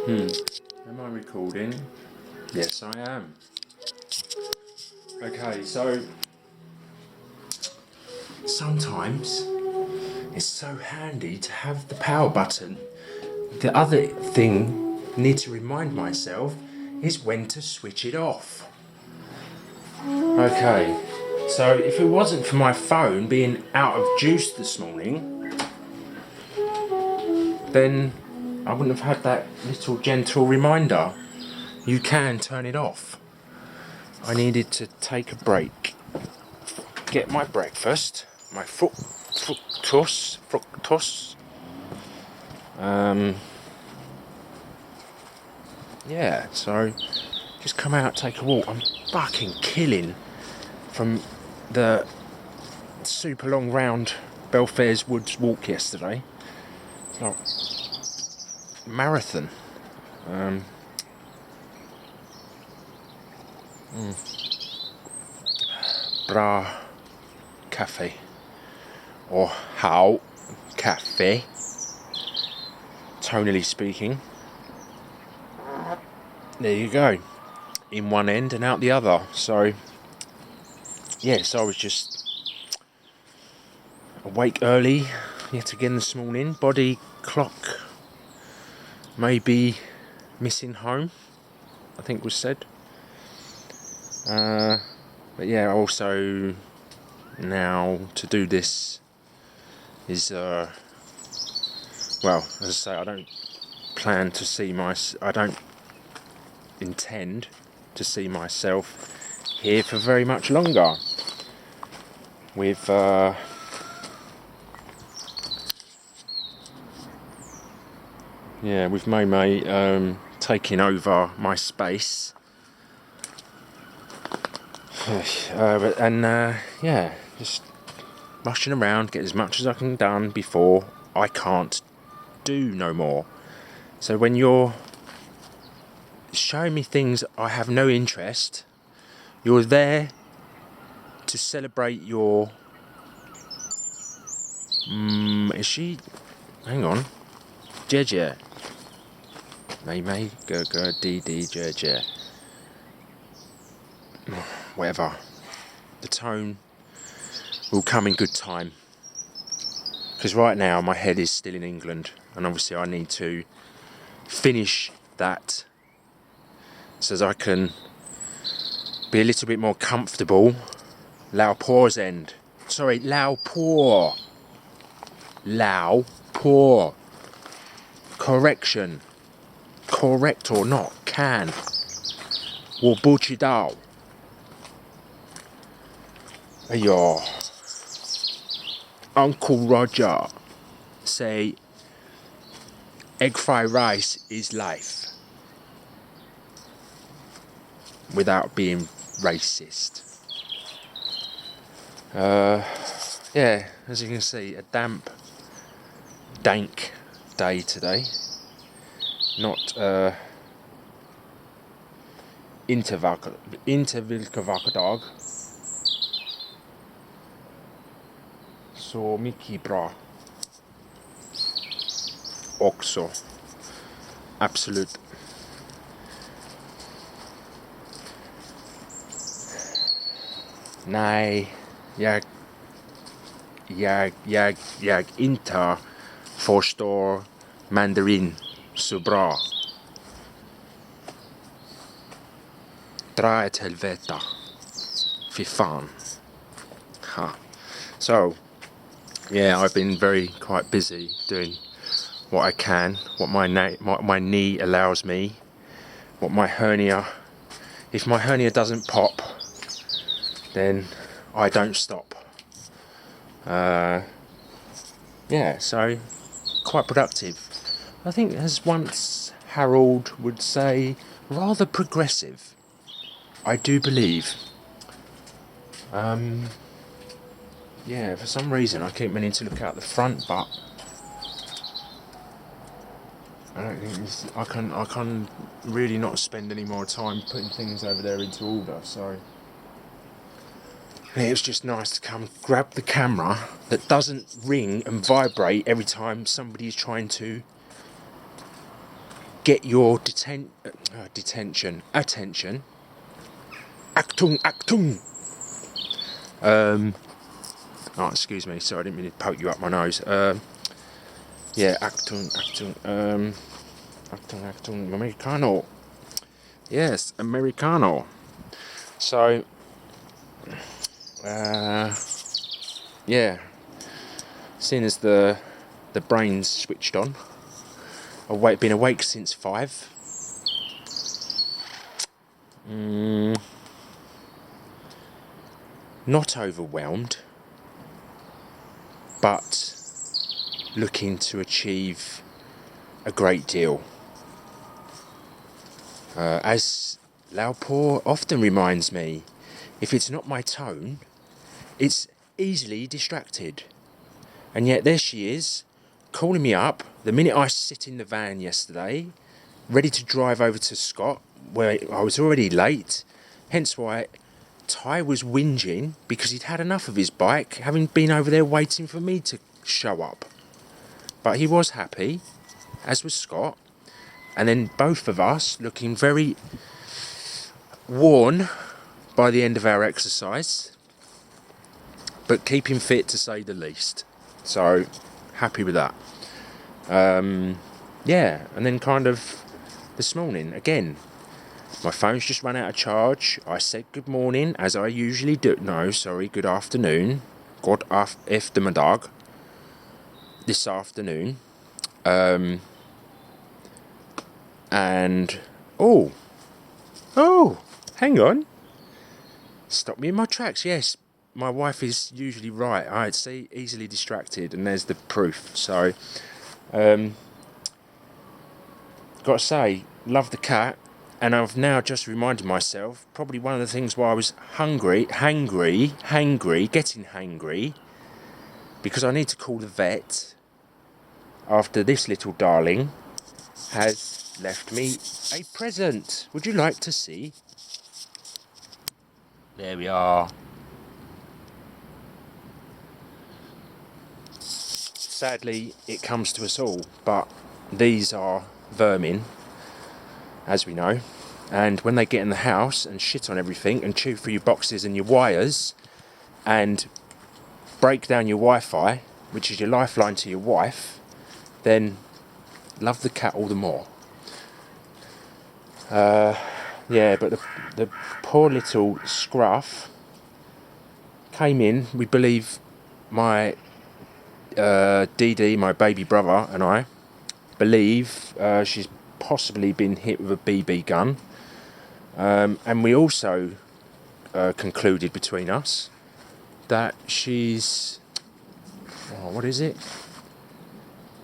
Am I recording? Yes, I am. Okay, so sometimes it's so handy to have the power button. The other thing I need to remind myself is when to switch it off. Okay, so if it wasn't for my phone being out of juice this morning, then I wouldn't have had that little gentle reminder. You can turn it off. I needed to take a break, get my breakfast, my fructose. Yeah, so just come out, take a walk. I'm fucking killing from the super long round Belfairs Woods walk yesterday. It's like marathon. Bra Cafe or How Cafe, tonally speaking. There you go, in one end and out the other. So yes, I was just awake early yet again this morning. Body clock may be missing home, I think was said. But yeah, also now to do this is well, as I say, I don't intend to see myself here for very much longer. With with May taking over my space. Just rushing around, get as much as I can done before I can't do no more. So when you're showing me things I have no interest, you're there to celebrate your... is she... hang on. Jeje. May, go, dee, jeje. Whatever. The tone will come in good time. Because right now my head is still in England, and obviously I need to finish that so that I can be a little bit more comfortable. Lao Pour's end. Sorry, Lao Pour. Lao Pour. Correction. Correct or not. Can. 我不知道. 哎呦. Uncle Roger say egg fried rice is life without being racist. Yeah, as you can see, a dank day today. Not intervilkevakedag. Så mycket bra också. Absolut. Nej, jag inte förstår mandarin så bra. Dra ett helvete. Fy fan. Ha. So, yeah, I've been quite busy doing what I can, what my knee allows me, what my hernia... If my hernia doesn't pop, then I don't stop. So quite productive. I think, as once Harold would say, rather progressive. I do believe. For some reason I keep meaning to look out the front, but I don't think I can really not spend any more time putting things over there into order, so it was just nice to come grab the camera that doesn't ring and vibrate every time somebody's trying to get your attention. Achtung, Achtung. Oh, excuse me. Sorry, I didn't mean to poke you up my nose. Yeah, Achtung, Achtung. Achtung, Achtung, Americano. Yes, Americano. So, yeah. Seeing as the brain's switched on, I've been awake since 5. Not overwhelmed, but looking to achieve a great deal. As Laopo often reminds me, if it's not my tone, it's easily distracted. And yet there she is, calling me up the minute I sit in the van yesterday, ready to drive over to Scott, where I was already late, hence why Ty was whinging because he'd had enough of his bike, having been over there waiting for me to show up. But he was happy, as was Scott, and then both of us looking very worn by the end of our exercise, but keeping fit to say the least. So, happy with that. Yeah, and then kind of this morning, again, my phone's just run out of charge. I said good morning, as I usually do. No, sorry, good afternoon. God eftermiddag. This afternoon. And, oh, hang on. Stop me in my tracks. Yes, my wife is usually right. I'd say easily distracted, and there's the proof. So, got to say, love the cat. And I've now just reminded myself, probably one of the things why I was hangry, getting hangry, because I need to call the vet after this little darling has left me a present. Would you like to see? There we are. Sadly, it comes to us all, but these are vermin, as we know, and when they get in the house and shit on everything and chew through your boxes and your wires and break down your Wi-Fi, which is your lifeline to your wife, then love the cat all the more. Yeah, but the poor little scruff came in, we believe my DD, my baby brother, and I believe she's possibly been hit with a BB gun. And we also concluded between us that she's... what is it?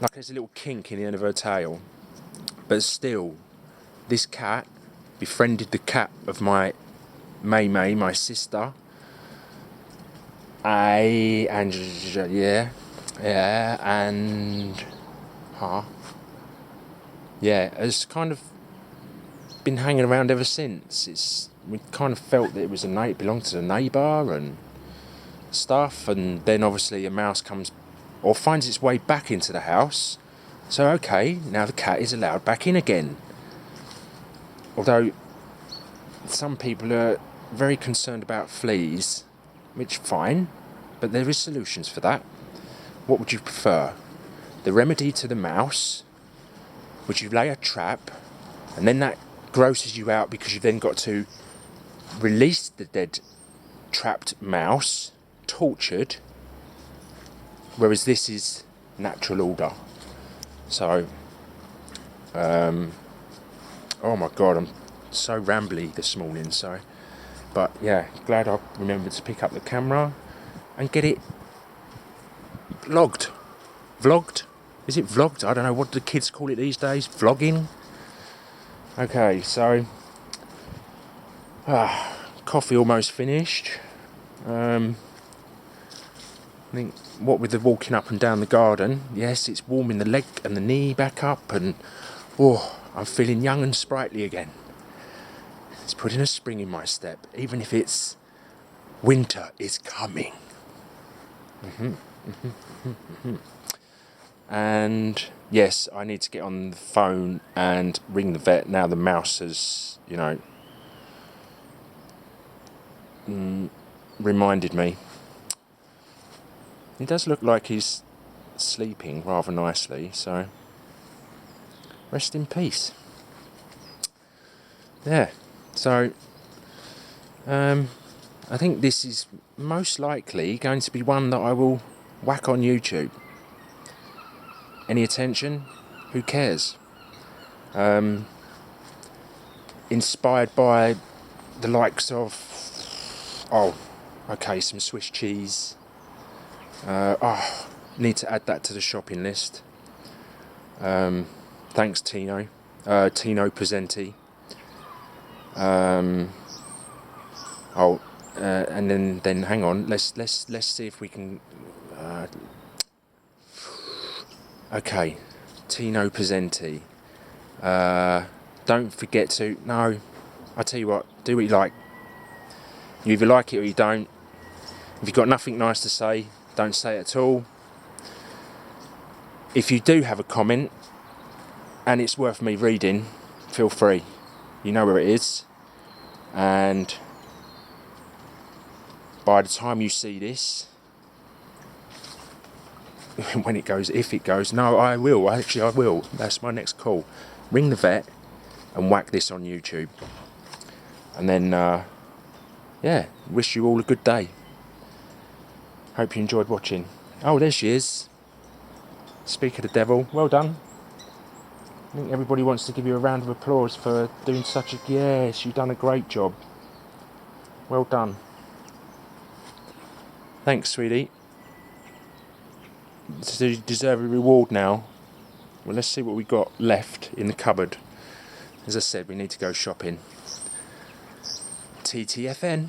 Like there's a little kink in the end of her tail. But still, this cat befriended the cat of my May, my sister. And has kind of been hanging around ever since. We kind of felt that it belonged to the neighbour and stuff, and then obviously a mouse comes or finds its way back into the house. So okay, now the cat is allowed back in again. Although some people are very concerned about fleas, which fine, but there is solutions for that. What would you prefer? The remedy to the mouse? Would you lay a trap, and then that grosses you out because you've then got to release the dead trapped mouse, tortured, whereas this is natural order. So, oh my god, I'm so rambly this morning, so, but yeah, glad I remembered to pick up the camera and get it vlogged. Is it vlogged? I don't know, what do the kids call it these days? Vlogging? Okay, so coffee almost finished. I think what with the walking up and down the garden, yes, it's warming the leg and the knee back up, and I'm feeling young and sprightly again. It's putting a spring in my step, even if it's winter is coming. And yes, I need to get on the phone and ring the vet now the mouse has, you know, reminded me. He does look like he's sleeping rather nicely, so rest in peace. Yeah, so I think this is most likely going to be one that I will whack on YouTube. Any attention? Who cares? Inspired by the likes of, oh, okay, some Swiss cheese. Need to add that to the shopping list. Thanks, Tino. Tino Presenti. And then hang on. Let's see if we can. Okay, Tino Presenti. Don't forget to. No, I tell you what. Do what you like. You either like it or you don't. If you've got nothing nice to say, don't say it at all. If you do have a comment and it's worth me reading, feel free. You know where it is. And by the time you see this, when it goes, if it goes, no, I will. Actually, I will. That's my next call. Ring the vet and whack this on YouTube. And then, yeah, wish you all a good day. Hope you enjoyed watching. Oh, there she is. Speak of the devil. Well done. I think everybody wants to give you a round of applause for doing such a... Yes, you've done a great job. Well done. Thanks, sweetie. So you deserve a reward now. Well, let's see what we got left in the cupboard. As I said, we need to go shopping. TTFN.